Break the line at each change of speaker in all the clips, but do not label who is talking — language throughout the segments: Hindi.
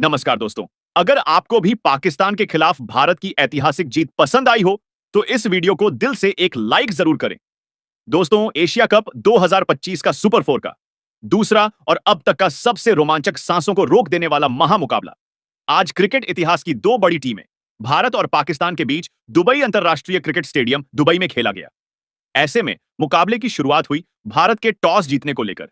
नमस्कार दोस्तों। अगर आपको भी पाकिस्तान के खिलाफ भारत की ऐतिहासिक जीत पसंद आई हो तो इस वीडियो को दिल से एक लाइक जरूर करें। दोस्तों, एशिया कप 2025 का सुपर फोर का दूसरा और अब तक का सबसे रोमांचक, सांसों को रोक देने वाला महामुकाबला आज क्रिकेट इतिहास की दो बड़ी टीमें भारत और पाकिस्तान के बीच दुबई अंतरराष्ट्रीय क्रिकेट स्टेडियम दुबई में खेला गया। ऐसे में मुकाबले की शुरुआत हुई भारत के टॉस जीतने को लेकर।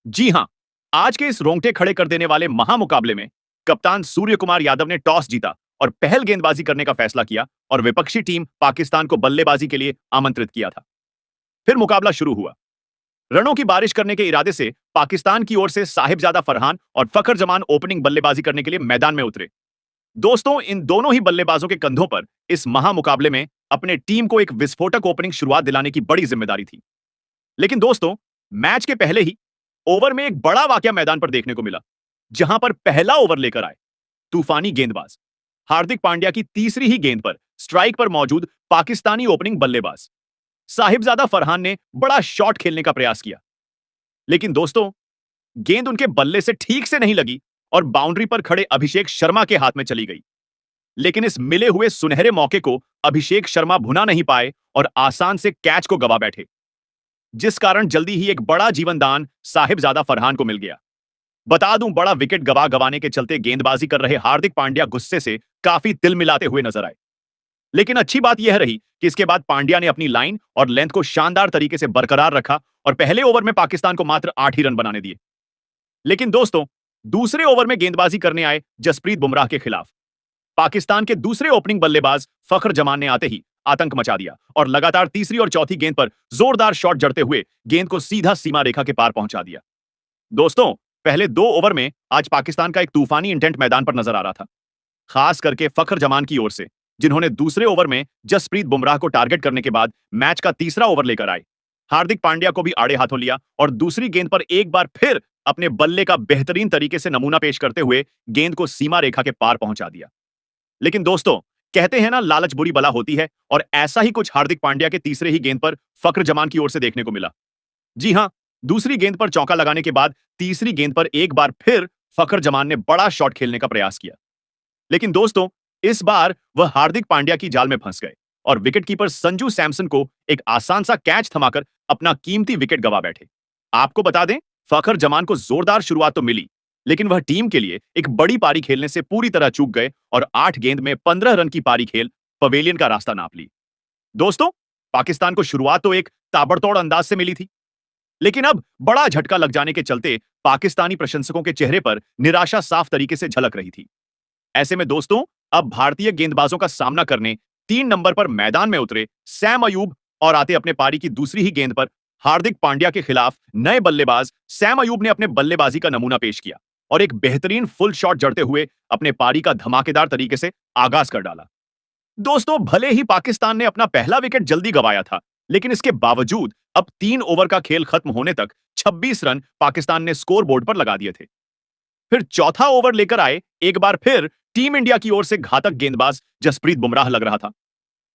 जी हां, आज के इस रोंगटे खड़े कर देने वाले महामुकाबले में कप्तान सूर्य कुमार यादव ने टॉस जीता और पहल गेंदबाजी करने का फैसला किया और विपक्षी टीम पाकिस्तान को बल्लेबाजी के लिए आमंत्रित किया था। फिर मुकाबला शुरू हुआ। रनों की बारिश करने के इरादे से पाकिस्तान की ओर से साहिबजादा फरहान और फखर जमान ओपनिंग बल्लेबाजी करने के लिए मैदान में उतरे। दोस्तों, इन दोनों ही बल्लेबाजों के कंधों पर इस महामुकाबले में अपने टीम को एक विस्फोटक ओपनिंग शुरुआत दिलाने की बड़ी जिम्मेदारी थी। लेकिन दोस्तों, मैच के पहले ही ओवर में एक बड़ा वाकया मैदान पर देखने को मिला, जहां पर पहला ओवर लेकर आए तूफानी गेंदबाज हार्दिक पांड्या की तीसरी ही गेंद पर स्ट्राइक पर मौजूद पाकिस्तानी ओपनिंग बल्लेबाज साहिबजादा फरहान ने बड़ा शॉट खेलने का प्रयास किया। लेकिन दोस्तों, गेंद उनके बल्ले से ठीक से नहीं लगी और बाउंड्री पर खड़े अभिषेक शर्मा के हाथ में चली गई। लेकिन इस मिले हुए सुनहरे मौके को अभिषेक शर्मा भुना नहीं पाए और आसान से कैच को गवा बैठे, जिस कारण जल्दी ही एक बड़ा जीवनदान साहिबजादा फरहान को मिल गया। बता दूं, बड़ा विकेट गवाने के चलते गेंदबाजी कर रहे हार्दिक पांड्या गुस्से से काफी तिल मिलाते हुए नजर आए। लेकिन अच्छी बात यह रही कि इसके बाद पांड्या ने अपनी लाइन और लेंथ को शानदार तरीके से बरकरार रखा और पहले ओवर में पाकिस्तान को मात्र 8 ही रन बनाने दिए। लेकिन दोस्तों, दूसरे ओवर में गेंदबाजी करने आए जसप्रीत बुमराह के खिलाफ पाकिस्तान के दूसरे ओपनिंग बल्लेबाज फखर जमान ने आते ही आतंक मचा दिया और लगातार तीसरी और चौथी गेंद पर जोरदार शॉट जड़ते हुए गेंद को सीधा सीमा रेखा के पार पहुंचा दिया। दोस्तों, पहले 2 ओवर में आज पाकिस्तान का एक तूफानी इंटेंट मैदान पर नजर आ रहा था, खास करके फखर जमान की ओर से, जिन्होंने दूसरे ओवर में जसप्रीत बुमराह को टारगेट करने के बाद मैच का तीसरा ओवर लेकर आए, हार्दिक पांड्या को भी आड़े हाथों लिया और दूसरी गेंद पर एक बार फिर अपने बल्ले का बेहतरीन तरीके से नमूना पेश करते हुए गेंद को सीमा रेखा के पार पहुंचा दिया। लेकिन दोस्तों, कहते हैं ना, लालच बुरी बला होती है, और ऐसा ही कुछ हार्दिक पांड्या के तीसरे ही गेंद पर फखर जमान की ओर से देखने को मिला। जी हां, दूसरी गेंद पर चौका लगाने के बाद तीसरी गेंद पर एक बार फिर फखर जमान ने बड़ा शॉट खेलने का प्रयास किया। लेकिन दोस्तों, इस बार वह हार्दिक पांड्या की जाल में फंस गए और विकेटकीपर संजू सैमसन को एक आसान सा कैच थमाकर अपना कीमती विकेट गवा बैठे। आपको बता दें, फखर जमान को जोरदार शुरुआत तो मिली, लेकिन वह टीम के लिए एक बड़ी पारी खेलने से पूरी तरह चूक गए और 8 गेंद में 15 रन की पारी खेल पवेलियन का रास्ता नाप ली। दोस्तों, पाकिस्तान को शुरुआत तो एक ताबड़तोड़ अंदाज से मिली थी, लेकिन अब बड़ा झटका लग जाने के चलते पाकिस्तानी प्रशंसकों के चेहरे पर निराशा साफ तरीके से झलक रही थी। ऐसे में दोस्तों, अब भारतीय गेंदबाजों का सामना करने 3 नंबर पर मैदान में उतरे सैम अयूब और आते अपने पारी की दूसरी ही गेंद पर हार्दिक पांड्या के खिलाफ नए बल्लेबाज सैम अयूब ने अपने बल्लेबाजी का नमूना पेश किया और एक बेहतरीन फुल शॉट जड़ते हुए अपने पारी का धमाकेदार तरीके से आगाज कर डाला। दोस्तों, भले ही पाकिस्तान ने अपना पहला विकेट जल्दी गंवाया था, लेकिन इसके बावजूद अब 3 ओवर का खेल खत्म होने तक 26 रन पाकिस्तान ने स्कोर बोर्ड पर लगा दिए थे। फिर चौथा ओवर लेकर आए एक बार फिर टीम इंडिया की ओर से घातक गेंदबाज जसप्रीत बुमराह लग रहा था।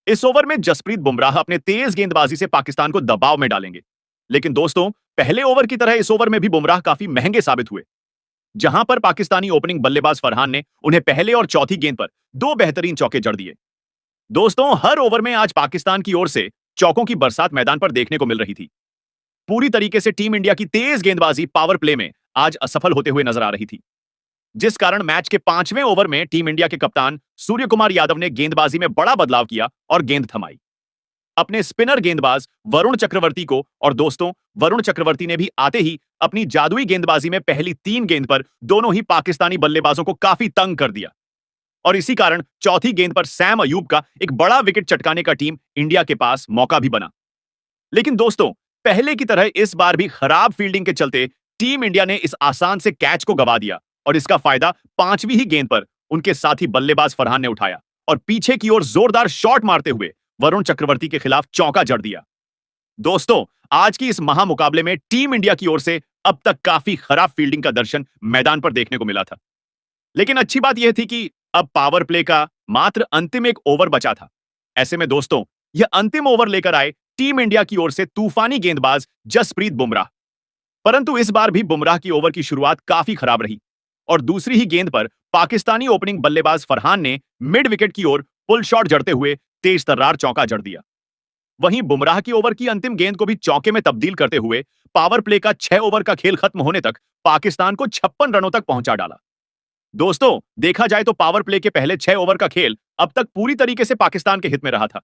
इस ओवर में जसप्रीत बुमराह अपने तेज गेंदबाजी से पाकिस्तान को दबाव में डालेंगे। लेकिन दोस्तों, पहले ओवर की तरह इस ओवर में भी बुमराह काफी महंगे साबित हुए, जहां पर पाकिस्तानी ओपनिंग बल्लेबाज फरहान ने उन्हें पहले और चौथी गेंद पर 2 बेहतरीन चौके जड़ दिए। दोस्तों, हर ओवर में आज पाकिस्तान की ओर से चौकों की बरसात मैदान पर देखने को मिल रही थी। पूरी तरीके से टीम इंडिया की तेज गेंदबाजी पावर प्ले में आज असफल होते हुए नजर आ रही थी, जिस कारण मैच के 5वें ओवर में टीम इंडिया के कप्तान सूर्य कुमार यादव ने गेंदबाजी में बड़ा बदलाव किया और गेंद थमाई अपने स्पिनर गेंदबाज वरुण चक्रवर्ती को। और दोस्तों, वरुण चक्रवर्ती ने भी आते ही अपनी जादुई गेंदबाजी में पहली 3 गेंद पर दोनों ही पाकिस्तानी बल्लेबाजों को काफी तंग कर दिया और इसी कारण चौथी गेंद पर सैम अयूब का एक बड़ा विकेट चटकाने का टीम इंडिया के पास मौका भी बना। लेकिन दोस्तों, पहले की तरह इस बार भी खराब फील्डिंग के चलते टीम इंडिया ने इस आसान से कैच को गवा दिया और इसका फायदा 5वीं ही गेंद पर उनके साथी बल्लेबाज फरहान ने उठाया और पीछे की ओर जोरदार शॉट मारते हुए वरुण चक्रवर्ती के खिलाफ चौका जड़ दिया। दोस्तों, आज की इस महामुकाबले में टीम इंडिया की ओर से अब तक काफी खराब फील्डिंग का दर्शन मैदान पर देखने को मिला था। लेकिन अच्छी बात यह थी कि अब पावर प्ले का मात्र अंतिम एक ओवर बचा था। ऐसे में दोस्तों, यह अंतिम ओवर लेकर आए टीम इंडिया की ओर से तूफानी गेंदबाज जसप्रीत बुमराह। परंतु इस बार भी बुमराह की ओवर की शुरुआत काफी खराब रही और दूसरी ही गेंद पर पाकिस्तानी ओपनिंग बल्लेबाज फरहान ने मिड विकेट की ओर पुल शॉट जड़ते हुए तेज तर्रार चौका जड़ दिया। वहीं बुमराह की ओवर की अंतिम गेंद को भी चौके में तब्दील करते हुए पावर प्ले का 6 ओवर का खेल खत्म होने तक पाकिस्तान को 56 रनों तक पहुंचा डाला। दोस्तों, देखा जाए तो पावर प्ले के पहले 6 ओवर का खेल अब तक पूरी तरीके से पाकिस्तान के हित में रहा था,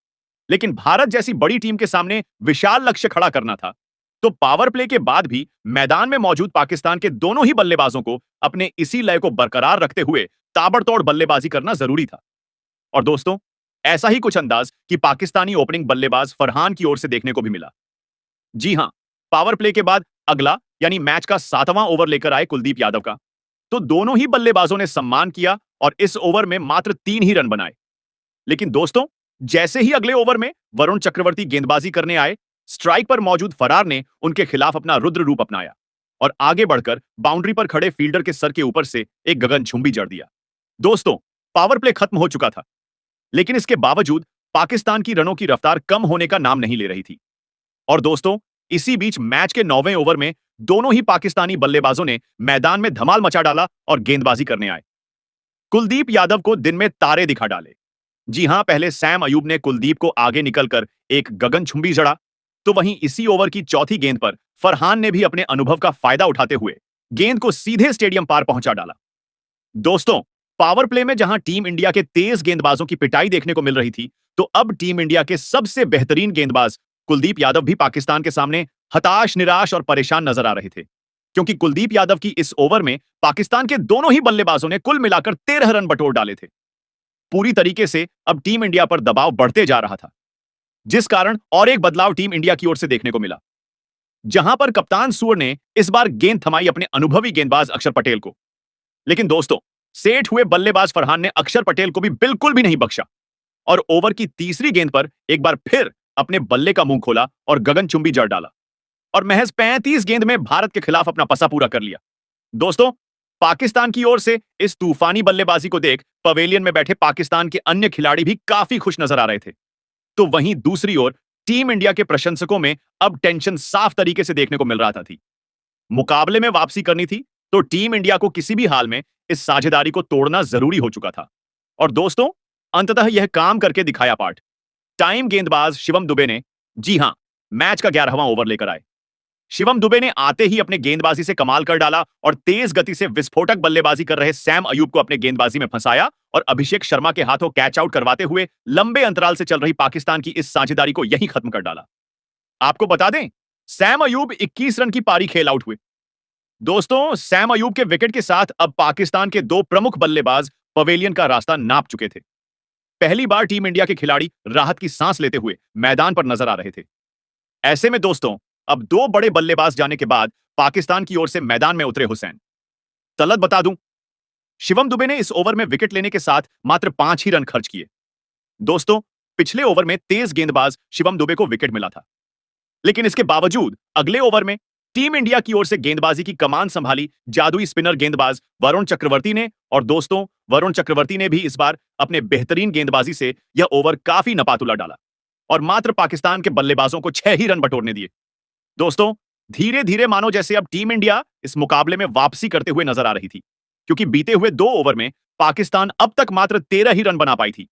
लेकिन भारत जैसी बड़ी टीम के सामने विशाल लक्ष्य खड़ा करना था, तो पावर प्ले के बाद भी मैदान में मौजूद पाकिस्तान के दोनों ही बल्लेबाजों को अपने इसी लय को बरकरार रखते हुए ताबड़तोड़ बल्लेबाजी करना जरूरी था। और दोस्तों, ऐसा ही कुछ अंदाज कि पाकिस्तानी ओपनिंग बल्लेबाज फरहान की ओर से देखने को भी मिला। जी हां, पावर प्ले के बाद अगला यानी मैच का 7वां ओवर लेकर आए कुलदीप यादव का, तो दोनों ही बल्लेबाजों ने सम्मान किया और इस ओवर में मात्र 3 ही रन बनाए। लेकिन दोस्तों, जैसे ही अगले ओवर में वरुण चक्रवर्ती गेंदबाजी करने आए, स्ट्राइक पर मौजूद फरार ने उनके खिलाफ अपना रुद्र रूप अपनाया और आगे बढ़कर बाउंड्री पर खड़े फील्डर के सर के ऊपर से एक गगनचुंबी जड़ दिया। दोस्तों, पावर प्ले खत्म हो चुका था, लेकिन इसके बावजूद पाकिस्तान की रनों की रफ्तार कम होने का नाम नहीं ले रही थी। और दोस्तों, इसी बीच मैच के 9वें ओवर में दोनों ही पाकिस्तानी बल्लेबाजों ने मैदान में धमाल मचा डाला और गेंदबाजी करने आए। कुलदीप यादव को दिन में तारे दिखा डाले। जी हां, पहले सैम अयूब ने कुलदीप को आगे निकलकर एक गगनचुंबी जड़ा, तो वहीं इसी ओवर की चौथी गेंद पर फरहान ने भी अपने अनुभव का फायदा उठाते हुए गेंद को सीधे स्टेडियम पार पहुंचा डाला। दोस्तों, पावर प्ले में जहां टीम इंडिया के तेज गेंदबाजों की पिटाई देखने को मिल रही थी, तो अब टीम इंडिया के सबसे बेहतरीन गेंदबाज कुलदीप यादव भी पाकिस्तान के सामने हताश, निराश और परेशान नजर आ रहे थे, क्योंकि कुलदीप यादव की इस ओवर में पाकिस्तान के दोनों ही बल्लेबाजों ने कुल मिलाकर 13 रन बटोर डाले थे। पूरी तरीके से अब टीम इंडिया पर दबाव बढ़ते जा रहा था, जिस कारण और एक बदलाव टीम इंडिया की ओर से देखने को मिला, जहां पर कप्तान सूर ने इस बार गेंद थमाई अपने अनुभवी गेंदबाज अक्षर पटेल को। लेकिन दोस्तों, सेठ हुए बल्लेबाज फरहान ने अक्षर पटेल को भी बिल्कुल भी नहीं बख्शा और ओवर की तीसरी गेंद पर एक बार फिर अपने बल्ले का मुंह खोला और गगनचुंबी जड़ डाला और महज 35 गेंद में भारत के खिलाफ अपना पसा पूरा कर लिया। दोस्तों, पाकिस्तान की ओर से इस तूफानी बल्लेबाजी को देख पवेलियन में बैठे पाकिस्तान के अन्य खिलाड़ी भी काफी खुश नजर आ रहे थे। तो वहीं दूसरी ओर टीम इंडिया के प्रशंसकों में अब टेंशन साफ तरीके से देखने को मिल रहा था। मुकाबले में वापसी करनी थी, तो टीम इंडिया को किसी भी हाल में इस साझेदारी को तोड़ना जरूरी हो चुका था। और दोस्तों, अंततः यह काम करके दिखाया पार्ट। टाइम गेंदबाज शिवम दुबे ने, जी हां, मैच का 11वां ओवर लेकर आए। शिवम दुबे ने आते ही अपने गेंदबाजी से कमाल कर डाला और तेज गति से विस्फोटक बल्लेबाजी कर रहे सैम अयूब को अपने गेंदबाजी में फंसाया और अभिषेक शर्मा के हाथों कैच आउट करवाते हुए लंबे अंतराल से चल रही पाकिस्तान की इस साझेदारी को यहीं खत्म कर डाला। आपको बता दें, सैम अयूब 21 रन की पारी खेल आउट हुए। दोस्तों, सैम अयूब के विकेट के साथ अब पाकिस्तान के 2 प्रमुख बल्लेबाज पवेलियन का रास्ता नाप चुके थे। पहली बार टीम इंडिया के खिलाड़ी राहत की सांस लेते हुए मैदान पर नजर आ रहे थे। ऐसे में दोस्तों, अब 2 बड़े बल्लेबाज जाने के बाद पाकिस्तान की ओर से मैदान में उतरे हुसैन तलत। बता दूं, शिवम दुबे ने इस ओवर में विकेट लेने के साथ मात्र 5 ही रन खर्च किए। दोस्तों, पिछले ओवर में तेज गेंदबाज शिवम दुबे को विकेट मिला था, लेकिन इसके बावजूद अगले ओवर में टीम इंडिया की ओर से गेंदबाजी की कमान संभाली जादुई स्पिनर गेंदबाज वरुण चक्रवर्ती ने। और दोस्तों, वरुण चक्रवर्ती ने भी इस बार अपने बेहतरीन गेंदबाजी से यह ओवर काफी नपातुला डाला और मात्र पाकिस्तान के बल्लेबाजों को 6 ही रन बटोरने दिए। दोस्तों, धीरे धीरे मानो जैसे अब टीम इंडिया इस मुकाबले में वापसी करते हुए नजर आ रही थी, क्योंकि बीते हुए 2 ओवर में पाकिस्तान अब तक मात्र 13 ही रन बना पाई थी।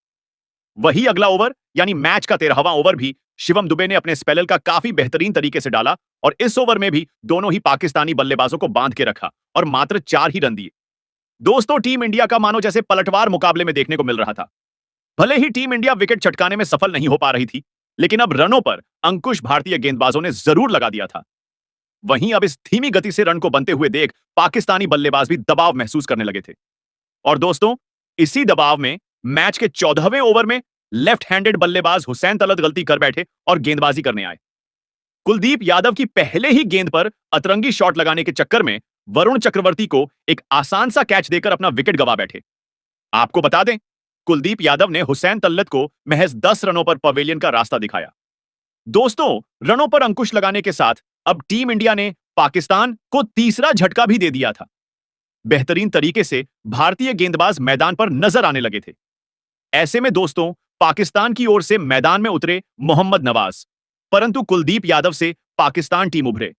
वही अगला ओवर यानी मैच का 13वां ओवर भी शिवम दुबे ने अपने स्पेलर का काफी बेहतरीन तरीके से डाला और इस ओवर में भी दोनों ही पाकिस्तानी बल्लेबाजों को बांध के रखा और मात्र 4 ही रन दिए। दोस्तों, टीम इंडिया का मानो जैसे पलटवार मुकाबले में देखने को मिल रहा था। भले ही टीम इंडिया विकेट छटकाने में सफल नहीं हो पा रही थी, लेकिन अब रनों पर अंकुश भारतीय गेंदबाजों ने जरूर लगा दिया था। वहीं अब इस धीमी गति से रन को बनते हुए देख पाकिस्तानी बल्लेबाज भी दबाव महसूस करने लगे थे। और दोस्तों, इसी दबाव में मैच के 14वें ओवर में लेफ्ट हैंडेड बल्लेबाज हुसैन तलत गलती कर बैठे और गेंदबाजी करने आए। कुलदीप यादव की पहले ही गेंद पर अतरंगी शॉट लगाने के चक्कर में वरुण चक्रवर्ती को एक आसान सा कैच देकर अपना विकेट गंवा बैठे। आपको बता दें, कुलदीप यादव ने हुसैन तल्लत को महज 10 रनों पर पवेलियन का रास्ता दिखाया। दोस्तों, रनों पर अंकुश लगाने के साथ अब टीम इंडिया ने पाकिस्तान को तीसरा झटका भी दे दिया था। बेहतरीन तरीके से भारतीय गेंदबाज मैदान पर नजर आने लगे थे। ऐसे में दोस्तों, पाकिस्तान की ओर से मैदान में उतरे मोहम्मद नवाज, परंतु कुलदीप यादव से पाकिस्तान टीम उभरे।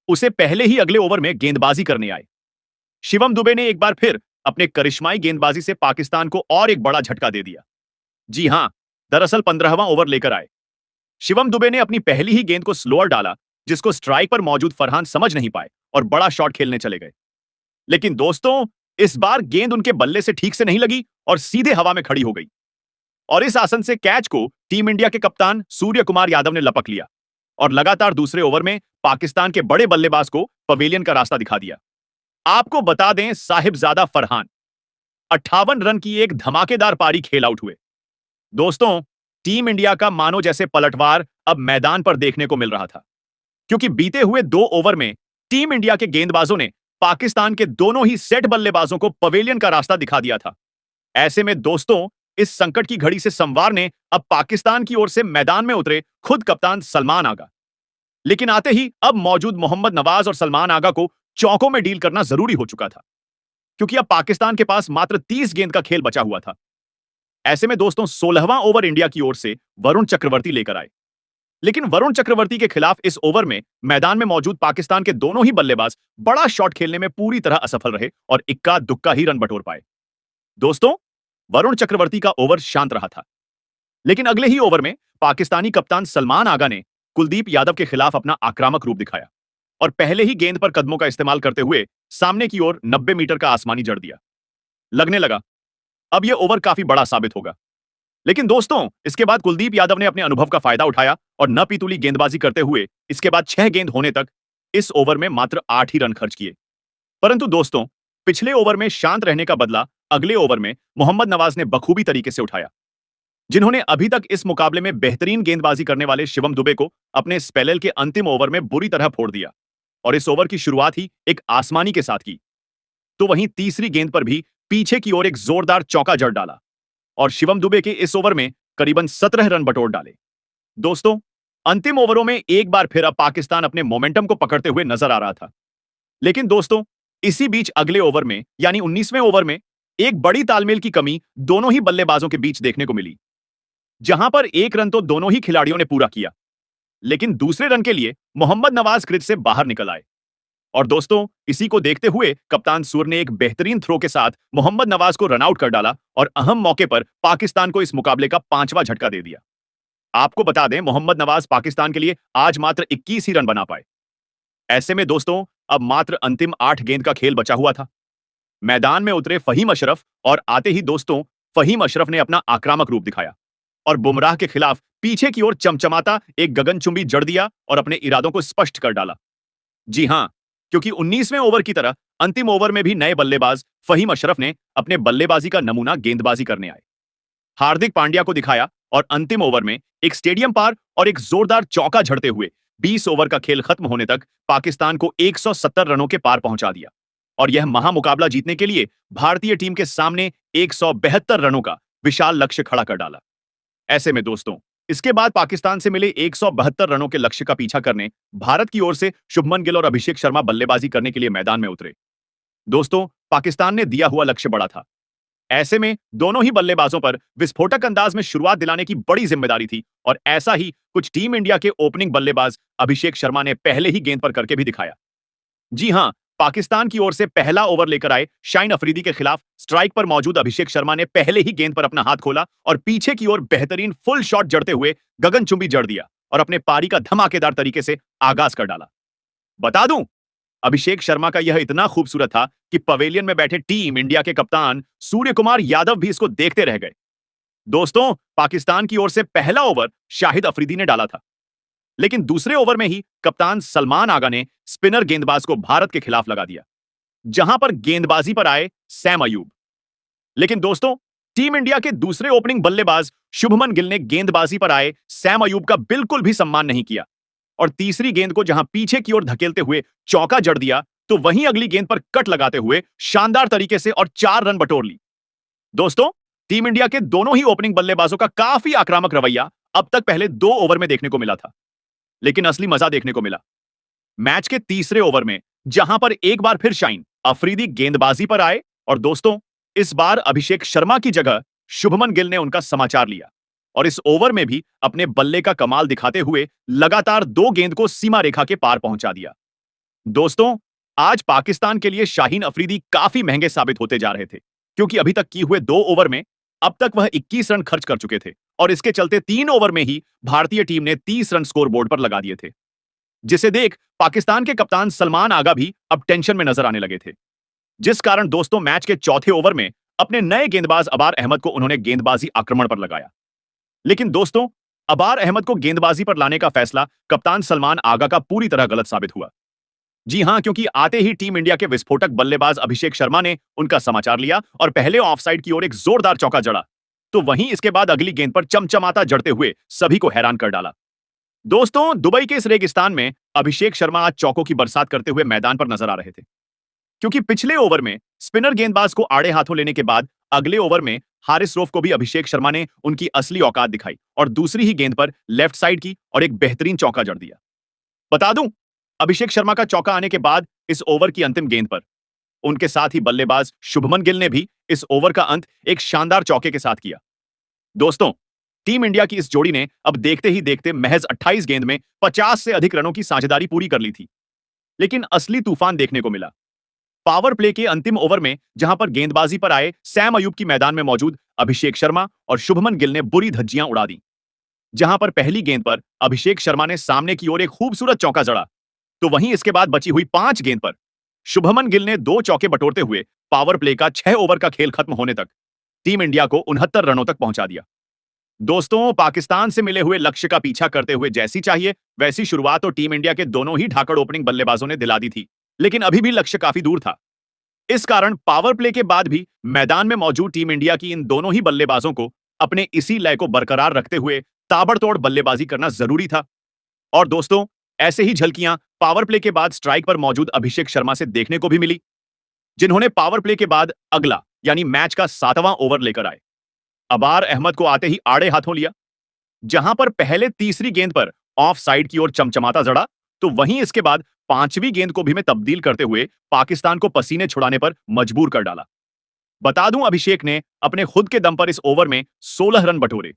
उसे पहले ही अगले ओवर में गेंदबाजी करने आए। शिवम दुबे ने एक बार फिर अपने करिश्माई गेंदबाजी से पाकिस्तान को और एक बड़ा झटका दे दिया। जी हां, दरअसल 15वां ओवर लेकर आए शिवम दुबे ने अपनी पहली ही गेंद को स्लोअर डाला, जिसको स्ट्राइक पर मौजूद फरहान समझ नहीं पाए और बड़ा शॉट खेलने चले गए। लेकिन दोस्तों, इस बार गेंद उनके बल्ले से ठीक से नहीं लगी और सीधे हवा में खड़ी हो गई और इस आसन से कैच को टीम इंडिया के कप्तान सूर्य कुमार यादव ने लपक लिया और लगातार दूसरे ओवर में पाकिस्तान के बड़े बल्लेबाज को पवेलियन का रास्ता दिखा दिया। आपको बता दें, साहिबजादा फरहान 58 रन की एक धमाकेदार पारी खेल आउट हुए। दोस्तों, टीम इंडिया का मानो जैसे पलटवार अब मैदान पर देखने को मिल रहा था, क्योंकि बीते हुए 2 ओवर में टीम इंडिया के गेंदबाजों ने पाकिस्तान के दोनों ही सेट बल्लेबाजों को पवेलियन का रास्ता दिखा दिया था। ऐसे में दोस्तों, इस संकट की घड़ी से संवारने अब पाकिस्तान की ओर से मैदान में उतरे खुद कप्तान सलमान आगा। लेकिन आते ही अब मौजूद मोहम्मद नवाज और सलमान आगा को चौकों में डील करना जरूरी हो चुका था, क्योंकि अब पाकिस्तान के पास मात्र 30 गेंद का खेल बचा हुआ था। ऐसे में दोस्तों, 16वां ओवर इंडिया की ओर से वरुण चक्रवर्ती लेकर आए। लेकिन वरुण चक्रवर्ती के खिलाफ इस ओवर में मैदान में मौजूद पाकिस्तान के दोनों ही बल्लेबाज बड़ा शॉट खेलने में पूरी तरह असफल रहे और इक्का दुक्का ही रन बटोर पाए। दोस्तों, वरुण चक्रवर्ती का ओवर शांत रहा था, लेकिन अगले ही ओवर में पाकिस्तानी कप्तान सलमान आगा ने कुलदीप यादव के खिलाफ अपना आक्रामक रूप दिखाया और पहले ही गेंद पर कदमों का इस्तेमाल करते हुए सामने की ओर 90 मीटर का आसमानी जड़ दिया। लगने लगा अब यह ओवर काफी बड़ा साबित होगा। लेकिन दोस्तों, इसके बाद कुलदीप यादव ने अपने अनुभव का फायदा उठाया और न पीतुली गेंदबाजी करते हुए इसके बाद 6 गेंद होने तक इस ओवर में मात्र 8 ही रन खर्च किए। परंतु दोस्तों, पिछले ओवर में शांत रहने का बदला अगले ओवर में मोहम्मद नवाज ने बखूबी तरीके से उठाया, जिन्होंने अभी तक इस मुकाबले में बेहतरीन गेंदबाजी करने वाले शिवम दुबे को अपने स्पेल के अंतिम ओवर में बुरी तरह फोड़ दिया और इस ओवर की शुरुआत ही एक आसमानी के साथ की। तो वहीं तीसरी गेंद पर भी पीछे की ओर एक जोरदार चौका जड़ डाला और शिवम दुबे के इस ओवर में करीबन 17 रन बटोर डाले। दोस्तों, अंतिम ओवरों में एक बार फिर अब पाकिस्तान अपने मोमेंटम को पकड़ते हुए नजर आ रहा था। लेकिन दोस्तों, इसी बीच अगले ओवर में यानी 19वें ओवर में एक बड़ी तालमेल की कमी दोनों ही बल्लेबाजों के बीच देखने को मिली, जहां पर एक रन तो दोनों ही खिलाड़ियों ने पूरा किया, लेकिन दूसरे रन के लिए मोहम्मद नवाज क्रीज से बाहर निकल आए। और दोस्तों, इसी को देखते हुए कप्तान सूर ने एक बेहतरीन थ्रो के साथ मोहम्मद नवाज को रन आउट कर डाला और अहम मौके पर पाकिस्तान को इस मुकाबले का 5वां झटका दे दिया। आपको बता दें, मोहम्मद नवाज पाकिस्तान के लिए आज मात्र 21 ही रन बना पाए। ऐसे में दोस्तों, अब मात्र अंतिम 8 गेंद का खेल बचा हुआ था। मैदान में उतरे फहीम अशरफ और आते ही दोस्तों, फहीम अशरफ ने अपना आक्रामक रूप दिखाया और बुमराह के खिलाफ पीछे की ओर चमचमाता एक गगनचुंबी जड़ दिया और अपने इरादों को स्पष्ट कर डाला। जी हां, क्योंकि 19वें ओवर की तरह अंतिम ओवर में भी नए बल्लेबाज फहीम अशरफ ने अपने बल्लेबाजी का नमूना गेंदबाजी करने आए। हार्दिक पांड्या को दिखाया और अंतिम ओवर में एक स्टेडियम पार और एक जोरदार चौका झड़ते हुए 20 ओवर का खेल खत्म होने तक पाकिस्तान को 170 रनों के पार पहुंचा दिया और यह महामुकाबला जीतने के लिए भारतीय टीम के सामने 172 रनों का विशाल लक्ष्य खड़ा कर डाला। ऐसे में दोस्तों, इसके बाद पाकिस्तान से मिले 172 रनों के लक्ष्य का पीछा करने भारत की ओर से शुभमन गिल और अभिषेक शर्मा बल्लेबाजी करने के लिए मैदान में उतरे। दोस्तों, पाकिस्तान ने दिया हुआ लक्ष्य बड़ा था। ऐसे में दोनों ही बल्लेबाजों पर विस्फोटक अंदाज में शुरुआत दिलाने की बड़ी जिम्मेदारी थी और ऐसा ही कुछ टीम इंडिया के ओपनिंग बल्लेबाज अभिषेक शर्मा ने पहले ही गेंद पर करके भी दिखाया। जी हां, पाकिस्तान की ओर से पहला ओवर लेकर आए शाहीन अफरीदी के खिलाफ स्ट्राइक पर मौजूद अभिषेक शर्मा ने पहले ही गेंद पर अपना हाथ खोला और पीछे की ओर बेहतरीन फुल शॉट जड़ते हुए गगनचुंबी जड़ दिया और अपने पारी का धमाकेदार तरीके से आगाज कर डाला। बता दूं, अभिषेक शर्मा का यह इतना खूबसूरत था कि पवेलियन में बैठे टीम इंडिया के कप्तान सूर्य कुमार यादव भी इसको देखते रह गए। दोस्तों, पाकिस्तान की ओर से पहला ओवर शाहिद अफरीदी ने डाला था, लेकिन दूसरे ओवर में ही कप्तान सलमान आगा ने स्पिनर गेंदबाज को भारत के खिलाफ लगा दिया, जहां पर गेंदबाजी पर आए सैम अयूब। लेकिन दोस्तों, टीम इंडिया के दूसरे ओपनिंग बल्लेबाज शुभमन गिल ने गेंदबाजी पर आए सैम अयूब का बिल्कुल भी सम्मान नहीं किया और तीसरी गेंद को जहां पीछे की ओर धकेलते हुए चौका जड़ दिया, तो वहीं अगली गेंद पर कट लगाते हुए शानदार तरीके से और 4 रन बटोर ली। दोस्तों, टीम इंडिया के दोनों ही ओपनिंग बल्लेबाजों का काफी आक्रामक रवैया अब तक पहले 2 ओवर में देखने को मिला था, लेकिन असली मजा देखने को मिला मैच के तीसरे ओवर में, जहां पर एक बार फिर शाहीन अफरीदी गेंदबाजी पर आए और दोस्तों, इस बार अभिषेक शर्मा की जगह शुभमन गिल ने उनका समाचार लिया और इस ओवर में भी अपने बल्ले का कमाल दिखाते हुए लगातार 2 गेंद को सीमा रेखा के पार पहुंचा दिया। दोस्तों, आज पाकिस्तान के लिए शाहीन अफरीदी काफी महंगे साबित होते जा रहे थे, क्योंकि अभी तक किए हुए 2 ओवर में अब तक वह 21 रन खर्च कर चुके थे और इसके चलते 3 ओवर में ही भारतीय टीम ने 30 रन स्कोर बोर्ड पर लगा दिए थे, जिसे देख पाकिस्तान के कप्तान सलमान आगा भी अब टेंशन में नजर आने लगे थे। जिस कारण दोस्तों मैच के चौथे ओवर में अपने नए गेंदबाज अबार अहमद को उन्होंने गेंदबाजी आक्रमण पर लगाया। लेकिन दोस्तों, अबार अहमद को गेंदबाजी पर लाने का फैसला कप्तान सलमान आगा का पूरी तरह गलत साबित हुआ। जी हां, क्योंकि आते ही टीम इंडिया के विस्फोटक बल्लेबाज अभिषेक शर्मा ने उनका समाचार लिया और पहले ऑफसाइड की ओर एक जोरदार चौका जड़ा, तो वहीं इसके बाद अगली गेंद पर चमचमाता जड़ते हुए सभी को हैरान कर डाला। दोस्तों, दुबई के इस रेगिस्तान में अभिषेक शर्मा आज चौकों की बरसात करते हुए मैदान पर नजर आ रहे थे, क्योंकि पिछले ओवर में स्पिनर गेंदबाज को आड़े हाथों लेने के बाद अगले ओवर में हारिस रऊफ को भी अभिषेक शर्मा ने उनकी असली औकात दिखाई और दूसरी ही गेंद पर लेफ्ट साइड की और एक बेहतरीन चौका जड़ दिया। बता दूं, अभिषेक शर्मा का चौका आने के बाद इस ओवर की अंतिम गेंद पर उनके साथ ही बल्लेबाज शुभमन गिल ने भी इस ओवर का अंत एक शानदार चौके के साथ किया। दोस्तों, टीम इंडिया की इस जोड़ी ने अब देखते ही देखते महज 28 गेंद में 50 से अधिक रनों की साझेदारी पूरी कर ली थी। लेकिन असली तूफान देखने को मिला पावर प्ले के अंतिम ओवर में, जहां पर गेंदबाजी पर आए सैम अयूब की मैदान में मौजूद अभिषेक शर्मा और शुभमन गिल ने बुरी धज्जियां उड़ा दी। जहां पर पहली गेंद पर अभिषेक शर्मा ने सामने की ओर एक खूबसूरत चौका जड़ा, तो वहीं इसके बाद बची हुई 5 गेंद पर शुभमन गिल ने 2 चौके बटोरते हुए पावर प्ले का 6 ओवर का खेल खत्म होने तक टीम इंडिया को 69 रनों तक पहुंचा दिया। दोस्तों, पाकिस्तान से मिले हुए लक्ष्य का पीछा करते हुए जैसी चाहिए वैसी शुरुआत तो टीम इंडिया के दोनों ही ढाकड़ ओपनिंग बल्लेबाजों ने दिला दी थी, लेकिन अभी भी लक्ष्य काफी दूर था। इस कारण पावर प्ले के बाद भी मैदान में मौजूद टीम इंडिया की इन दोनों ही बल्लेबाजों को अपने इसी लय को बरकरार रखते हुए ताबड़तोड़ बल्लेबाजी करना जरूरी था। और दोस्तों, ऐसे ही झलकियां पावर प्ले के बाद स्ट्राइक पर मौजूद अभिषेक शर्मा से देखने को भी मिली, जिन्होंने पावर प्ले के बाद अगला यानी मैच का 7वां ओवर लेकर आए। अबार अहमद को आते ही आड़े हाथों लिया, जहां पर पहले तीसरी गेंद पर ऑफ साइड की ओर चमचमाता जड़ा, तो वहीं इसके बाद 5वीं गेंद को भी में तब्दील करते हुए पाकिस्तान को पसीने छुड़ाने पर मजबूर कर डाला। बता दूं, अभिषेक ने अपने खुद के दम पर इस ओवर में 16 रन बटोरे।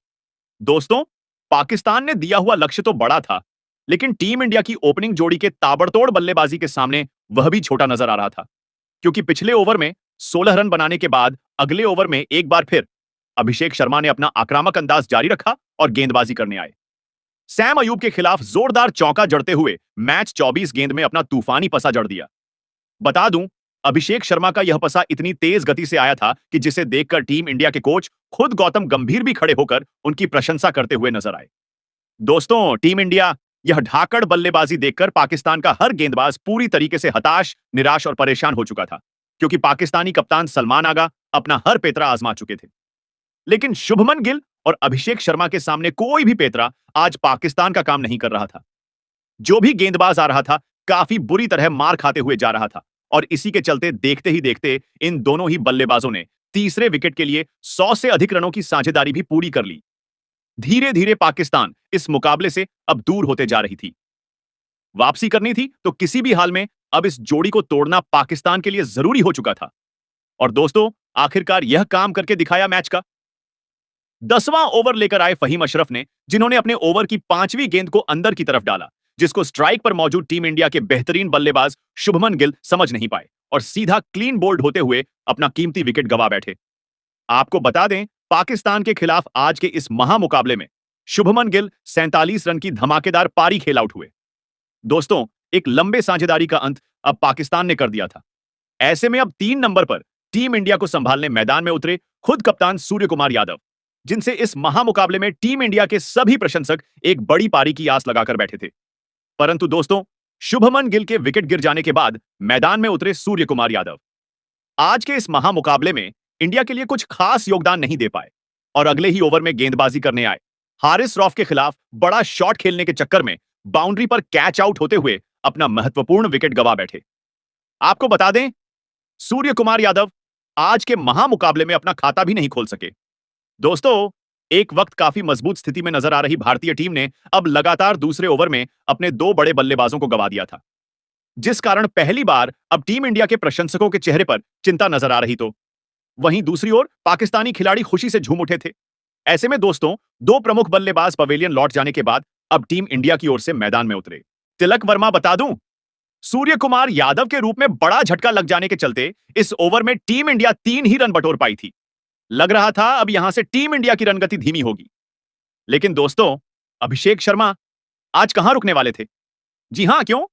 दोस्तों, पाकिस्तान ने दिया हुआ लक्ष्य तो बड़ा था, लेकिन टीम इंडिया की ओपनिंग जोड़ी के ताबड़तोड़ बल्लेबाजी के सामने वह भी छोटा नजर आ रहा था, क्योंकि पिछले ओवर में 16 रन बनाने के बाद अगले ओवर में एक बार फिर अभिषेक शर्मा ने अपना आक्रामक अंदाज जारी रखा और गेंदबाजी करने आए। सैम अयूब के खिलाफ जोरदार चौका जड़ते हुए मैच 24 गेंद में अपना तूफानी पसा जड़ दिया। बता दूं, अभिषेक शर्मा का यह पसा इतनी तेज गति से आया था कि जिसे देखकर टीम इंडिया के कोच खुद गौतम गंभीर भी खड़े होकर उनकी प्रशंसा करते हुए नजर आए। दोस्तों, टीम इंडिया यह ढाकड़ बल्लेबाजी देखकर पाकिस्तान का हर गेंदबाज पूरी तरीके से हताश, निराश और परेशान हो चुका था, क्योंकि पाकिस्तानी कप्तान सलमान आगा अपना हर पेतरा आजमा चुके थे। लेकिन शुभमन गिल और अभिषेक शर्मा के सामने कोई भी पेतरा आज पाकिस्तान का काम नहीं कर रहा था। जो भी गेंदबाज आ रहा था काफी बुरी तरह मार खाते हुए जा रहा था और इसी के चलते देखते ही देखते इन दोनों ही बल्लेबाजों ने तीसरे विकेट के लिए 100 से अधिक रनों की साझेदारी भी पूरी कर ली। धीरे धीरे पाकिस्तान इस मुकाबले से अब दूर होते जा रही थी। वापसी करनी थी तो किसी भी हाल में अब इस जोड़ी को तोड़ना पाकिस्तान के लिए जरूरी हो चुका था। और दोस्तों, आखिरकार यह काम करके दिखाया मैच का। 10वां ओवर लेकर आए फहीम अशरफ ने, जिन्होंने अपने ओवर की 5वीं गेंद को अंदर की तरफ डाला, जिसको स्ट्राइक पर मौजूद टीम इंडिया के बेहतरीन बल्लेबाज शुभमन गिल समझ नहीं पाए और सीधा क्लीन बोल्ड होते हुए अपना कीमती विकेट गंवा बैठे। आपको बता दें, पाकिस्तान के खिलाफ आज के इस महामुकाबले में शुभमन गिल 47 रन की धमाकेदार पारी खेल आउट हुए। दोस्तों, एक लंबे साझेदारी का अंत अब पाकिस्तान ने कर दिया था। ऐसे में अब 3 नंबर पर टीम इंडिया को संभालने मैदान में उतरे खुद कप्तान सूर्य कुमार यादव, जिनसे इस महामुकाबले में टीम इंडिया के सभी प्रशंसक एक बड़ी पारी की आस लगाकर बैठे थे। परंतु दोस्तों, शुभमन गिल के विकेट गिर जाने के बाद मैदान में उतरे सूर्य कुमार यादव आज के इस महामुकाबले में इंडिया के लिए कुछ खास योगदान नहीं दे पाए और अगले ही ओवर में गेंदबाजी करने आए हारिस रऊफ के खिलाफ बड़ा शॉट खेलने के चक्कर में बाउंड्री पर कैच आउट होते हुए अपना महत्वपूर्ण विकेट गंवा बैठे। आपको बता दें, सूर्य कुमार यादव आज के महामुकाबले में अपना खाता भी नहीं खोल सके। दोस्तों, एक वक्त काफी मजबूत स्थिति में नजर आ रही भारतीय टीम ने अब लगातार दूसरे ओवर में अपने 2 बड़े बल्लेबाजों को गंवा दिया था, जिस कारण पहली बार अब टीम इंडिया के प्रशंसकों के चेहरे पर चिंता नजर आ रही। तो वहीं दूसरी ओर पाकिस्तानी खिलाड़ी खुशी से झूम उठे थे। ऐसे में दोस्तों, 2 प्रमुख बल्लेबाज पवेलियन लौट जाने के बाद अब टीम इंडिया की ओर से मैदान में उतरे। तिलक वर्मा, बता दूं, सूर्य कुमार यादव के रूप में बड़ा झटका लग जाने के चलते इस ओवर में टीम इंडिया 3 ही रन बटोर पाई थी। लग रहा था अब यहां से टीम इंडिया की रनगति धीमी होगी। लेकिन दोस्तों, अभिषेक शर्मा आज कहां रुकने वाले थे? जी हां, क्यों?